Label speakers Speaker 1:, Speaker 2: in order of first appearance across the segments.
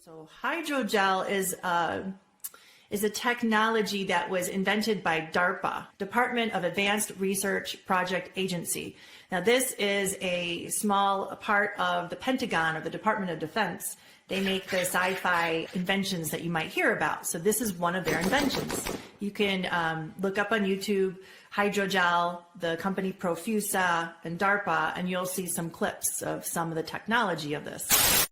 Speaker 1: So hydrogel is a technology that was invented by DARPA, Department of Advanced Research Project Agency. Now, this is a small part of the Pentagon or the Department of Defense. They make the sci-fi inventions that you might hear about. So this is one of their inventions. You can look up on YouTube, hydrogel, the company Profusa, and DARPA, and you'll see some clips of some of the technology of this.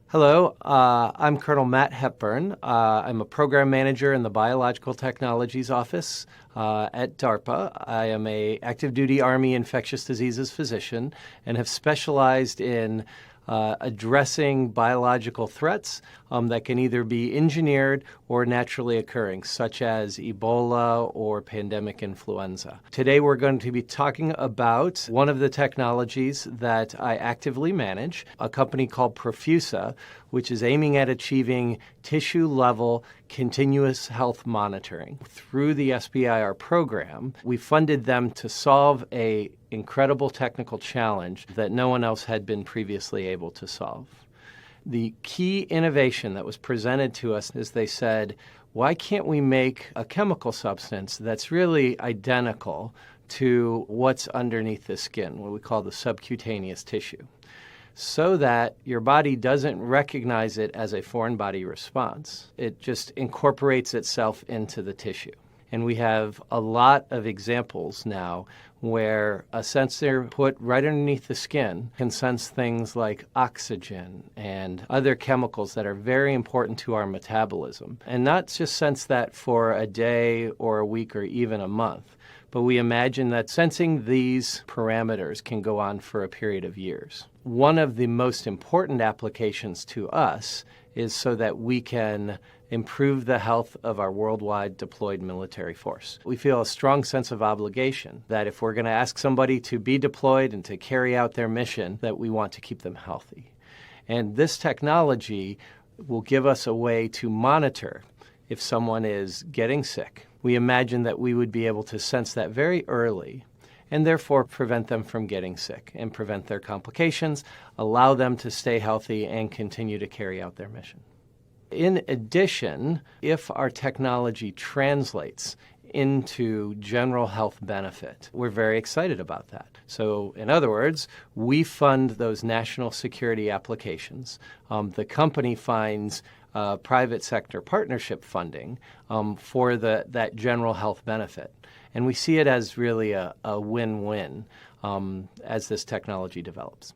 Speaker 2: Hello, I'm Colonel Matt Hepburn. I'm a program manager in the Biological Technologies Office at DARPA. I am an active duty Army infectious diseases physician and have specialized in addressing biological threats that can either be engineered or naturally occurring, such as Ebola or pandemic influenza. Today we're going to be talking about one of the technologies that I actively manage, a company called Profusa, which is aiming at achieving tissue-level continuous health monitoring. Through the D.A.R.P.A program, we funded them to solve an incredible technical challenge that no one else had been previously able to solve. The key innovation that was presented to us is they said, why can't we make a chemical substance that's really identical to what's underneath the skin, what we call the subcutaneous tissue, so that your body doesn't recognize it as a foreign body response. It just incorporates itself into the tissue. And we have a lot of examples now where a sensor put right underneath the skin can sense things like oxygen and other chemicals that are very important to our metabolism. And not just sense that for a day or a week or even a month, but we imagine that sensing these parameters can go on for a period of years. One of the most important applications to us is so that we can improve the health of our worldwide deployed military force. We feel a strong sense of obligation that if we're going to ask somebody to be deployed and to carry out their mission, that we want to keep them healthy. And this technology will give us a way to monitor if someone is getting sick. We imagine that we would be able to sense that very early and therefore prevent them from getting sick and prevent their complications, allow them to stay healthy and continue to carry out their mission. In addition, if our technology translates into general health benefit, we're very excited about that. So, in other words, we fund those national security applications. The company finds private sector partnership funding for that general health benefit. And we see it as really a win-win as this technology develops.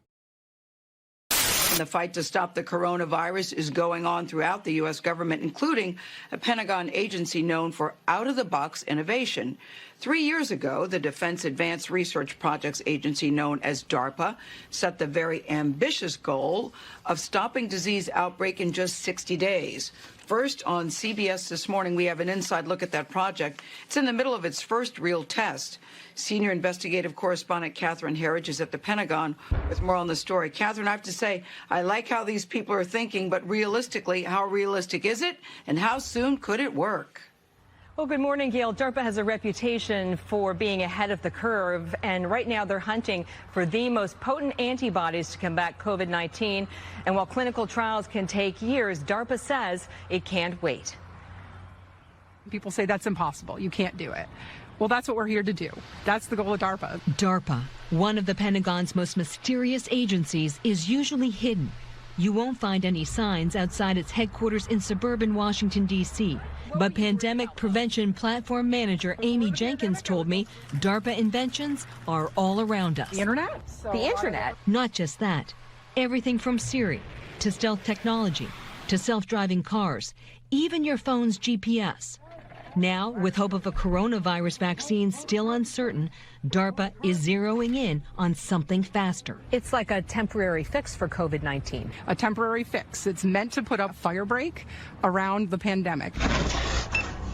Speaker 3: The fight to stop the coronavirus is going on throughout the U.S. government, including a Pentagon agency known for out-of-the-box innovation. 3 years ago, the Defense Advanced Research Projects Agency, known as DARPA, set the very ambitious goal of stopping disease outbreak in just 60 days. First, on CBS this morning, we have an inside look at that project. It's in the middle of its first real test. Senior investigative correspondent Catherine Herridge is at the Pentagon with more on the story. Catherine, I have to say, I like how these people are thinking, but realistically, how realistic is it, and how soon could it work?
Speaker 4: Well, good morning, Gail. DARPA has a reputation for being ahead of the curve, and right now they're hunting for the most potent antibodies to combat COVID-19. And while clinical trials can take years, DARPA says it can't wait.
Speaker 5: People say that's impossible. You can't do it. Well, that's what we're here to do. That's the goal of DARPA.
Speaker 6: DARPA, one of the Pentagon's most mysterious agencies, is usually hidden. You won't find any signs outside its headquarters in suburban Washington, D.C. But Pandemic Prevention Platform Manager Amy Jenkins told me DARPA inventions are all around us.
Speaker 5: The internet?
Speaker 4: The internet?
Speaker 6: Not just that. Everything from Siri to stealth technology to self-driving cars, even your phone's GPS. Now, with hope of a coronavirus vaccine still uncertain, DARPA is zeroing in on something faster.
Speaker 4: It's like a temporary fix for COVID-19.
Speaker 5: A temporary fix. It's meant to put a firebreak around the pandemic.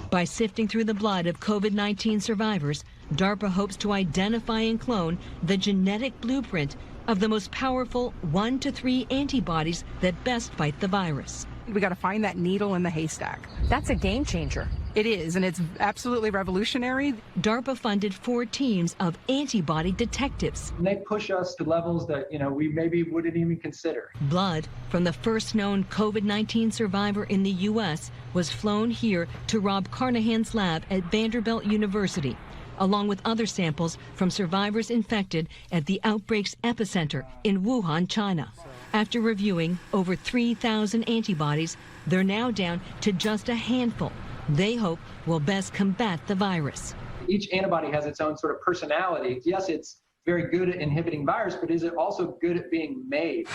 Speaker 6: By sifting through the blood of COVID-19 survivors, DARPA hopes to identify and clone the genetic blueprint of the most powerful 1 to 3 antibodies that best fight the virus.
Speaker 5: We got to find that needle in the haystack.
Speaker 4: That's a game changer.
Speaker 5: It is, and it's absolutely revolutionary.
Speaker 6: DARPA funded 4 teams of antibody detectives.
Speaker 7: And they push us to levels that, we maybe wouldn't even consider.
Speaker 6: Blood from the first known COVID-19 survivor in the U.S. was flown here to Rob Carnahan's lab at Vanderbilt University, along with other samples from survivors infected at the outbreak's epicenter in Wuhan, China. After reviewing over 3,000 antibodies, they're now down to just a handful they hope will best combat the virus.
Speaker 7: Each antibody has its own sort of personality. Yes, it's very good at inhibiting virus, but is it also good at being made?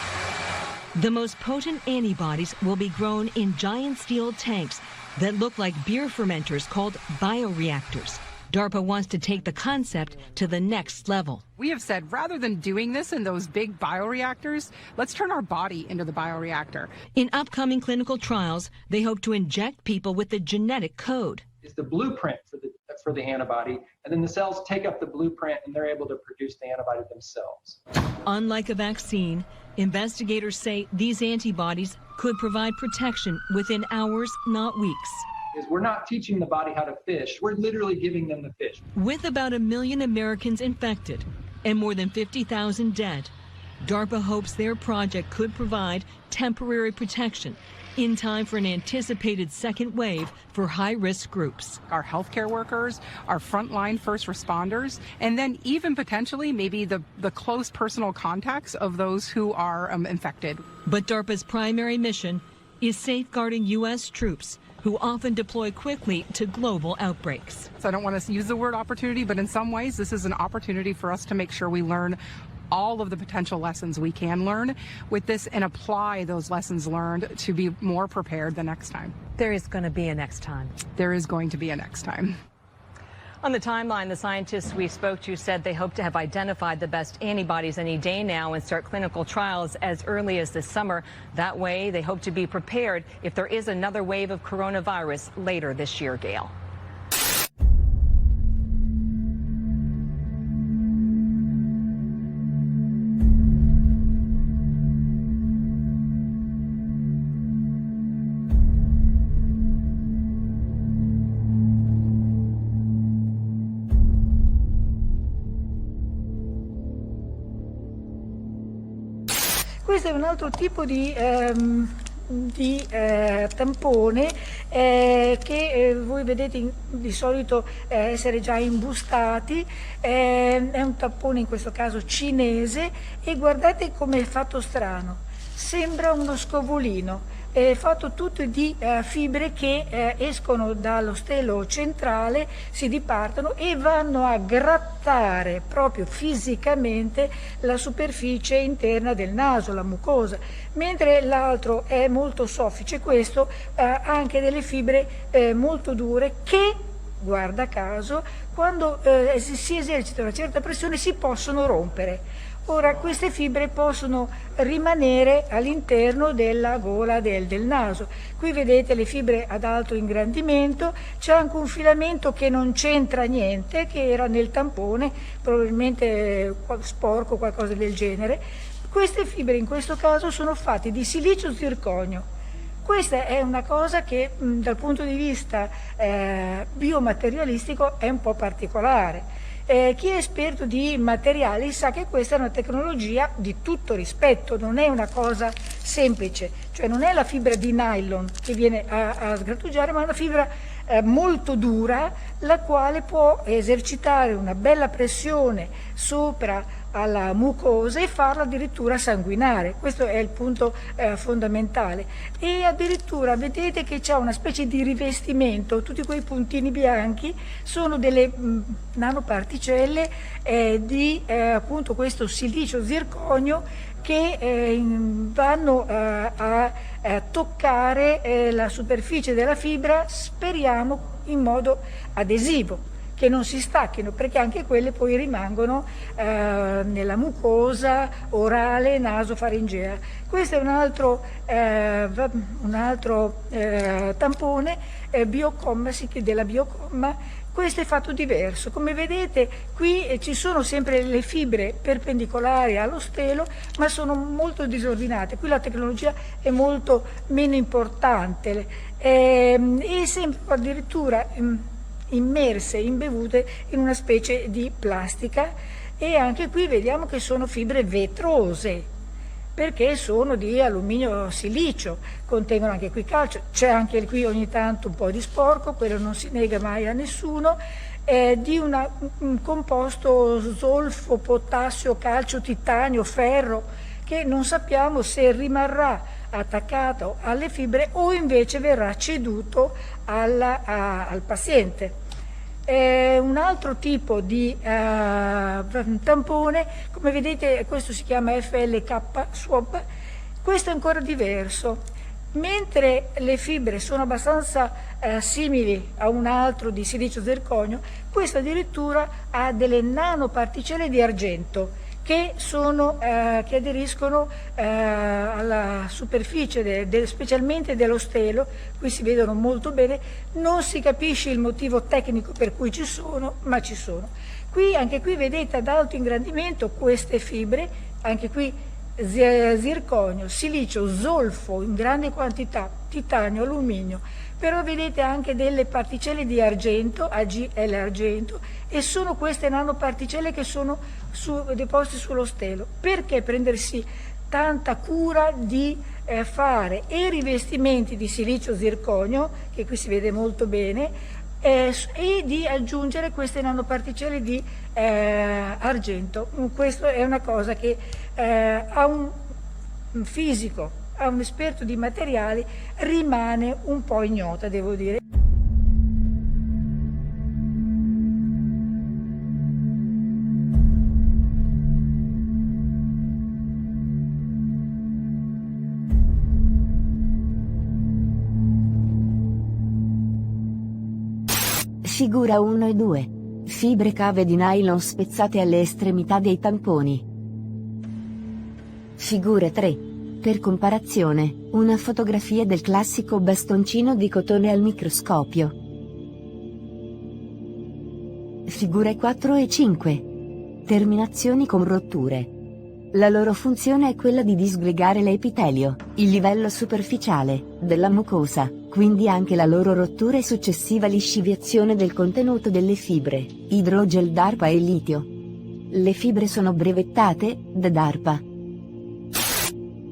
Speaker 6: The most potent antibodies will be grown in giant steel tanks that look like beer fermenters called bioreactors. DARPA wants to take the concept to the next level.
Speaker 5: We have said, rather than doing this in those big bioreactors, let's turn our body into the bioreactor.
Speaker 6: In upcoming clinical trials, they hope to inject people with the genetic code.
Speaker 7: It's the blueprint for the antibody, and then the cells take up the blueprint and they're able to produce the antibody themselves.
Speaker 6: Unlike a vaccine, investigators say these antibodies could provide protection within hours, not weeks.
Speaker 7: Is we're not teaching the body how to fish, we're literally giving them the fish.
Speaker 6: With about 1 million Americans infected and more than 50,000 dead, DARPA hopes their project could provide temporary protection in time for an anticipated second wave for high-risk groups.
Speaker 5: Our healthcare workers, our frontline first responders, and then even potentially maybe the close personal contacts of those who are infected.
Speaker 6: But DARPA's primary mission is safeguarding U.S. troops who often deploy quickly to global outbreaks.
Speaker 5: So I don't want to use the word opportunity, but in some ways this is an opportunity for us to make sure we learn all of the potential lessons we can learn with this and apply those lessons learned to be more prepared the next time.
Speaker 4: There is going to be a next time.
Speaker 5: There is going to be a next time.
Speaker 4: On the timeline, the scientists we spoke to said they hope to have identified the best antibodies any day now and start clinical trials as early as this summer. That way, they hope to be prepared if there is another wave of coronavirus later this year, Gail.
Speaker 8: Questo è un altro tipo di tampone che voi vedete di solito essere già imbustati, è un tampone in questo caso cinese e guardate come è fatto strano, sembra uno scovolino. È fatto tutto di fibre che escono dallo stelo centrale, si dipartono e vanno a grattare proprio fisicamente la superficie interna del naso, la mucosa, mentre l'altro è molto soffice. Questo ha anche delle fibre molto dure che, guarda caso, quando si esercita una certa pressione si possono rompere. Ora, queste fibre possono rimanere all'interno della gola del naso. Qui vedete le fibre ad alto ingrandimento, c'è anche un filamento che non c'entra niente, che era nel tampone, probabilmente sporco o qualcosa del genere. Queste fibre in questo caso sono fatte di silicio zirconio. Questa è una cosa che dal punto di vista biomaterialistico è un po' particolare. Chi è esperto di materiali sa che questa è una tecnologia di tutto rispetto, non è una cosa semplice, cioè non è la fibra di nylon che viene a sgrattugiare, ma è una fibra molto dura, la quale può esercitare una bella pressione sopra alla mucosa e farla addirittura sanguinare. Questo è il punto fondamentale. E addirittura vedete che c'è una specie di rivestimento, tutti quei puntini bianchi sono delle nanoparticelle di appunto questo silicio zirconio che vanno a toccare la superficie della fibra, speriamo in modo adesivo, che non si stacchino, perché anche quelle poi rimangono nella mucosa orale, nasofaringea. Questo è un altro tampone biocomma della biocomma Questo è fatto diverso. Come vedete qui ci sono sempre le fibre perpendicolari allo stelo, ma sono molto disordinate. Qui la tecnologia è molto meno importante e sembrano addirittura immerse, imbevute in una specie di plastica, e anche qui vediamo che sono fibre vetrose, perché sono di alluminio silicio, contengono anche qui calcio, c'è anche qui ogni tanto un po' di sporco, quello non si nega mai a nessuno, di un composto zolfo, potassio, calcio, titanio, ferro, che non sappiamo se rimarrà attaccato alle fibre o invece verrà ceduto al paziente. Un altro tipo di tampone, come vedete questo si chiama FLK swab, questo è ancora diverso. Mentre le fibre sono abbastanza simili a un altro di silicio zirconio, questo addirittura ha delle nanoparticelle di argento che aderiscono alla superficie specialmente dello stelo. Qui si vedono molto bene, non si capisce il motivo tecnico per cui ci sono, ma ci sono. Anche qui vedete ad alto ingrandimento queste fibre, anche qui zirconio, silicio, zolfo in grande quantità, titanio, alluminio, però vedete anche delle particelle di argento, AgL argento, e sono queste nanoparticelle che sono deposte sullo stelo. Perché prendersi tanta cura di fare e rivestimenti di silicio zirconio, che qui si vede molto bene, e di aggiungere queste nanoparticelle di argento? Questo è una cosa che a un fisico, a un esperto di materiali, rimane un po' ignota, devo dire.
Speaker 9: Figura 1 e 2. Fibre cave di nylon spezzate alle estremità dei tamponi. Figura 3. Per comparazione, una fotografia del classico bastoncino di cotone al microscopio. Figure 4 e 5. Terminazioni con rotture. La loro funzione è quella di disgregare l'epitelio, il livello superficiale, della mucosa, quindi anche la loro rottura e successiva lisciviazione del contenuto delle fibre, idrogel D.A.R.P.A e litio. Le fibre sono brevettate, da D.A.R.P.A.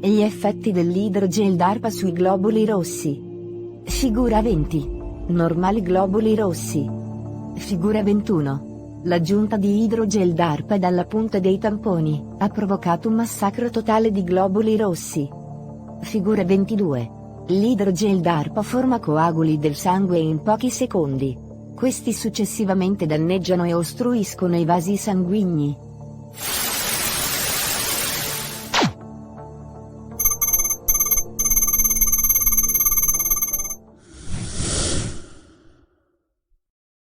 Speaker 9: E gli effetti dell'idrogel D.A.R.P.A sui globuli rossi. Figura 20. Normali globuli rossi. Figura 21. L'aggiunta di idrogel D.A.R.P.A dalla punta dei tamponi ha provocato un massacro totale di globuli rossi. Figura 22. L'idrogel D.A.R.P.A forma coaguli del sangue in pochi secondi. Questi successivamente danneggiano e ostruiscono i vasi sanguigni.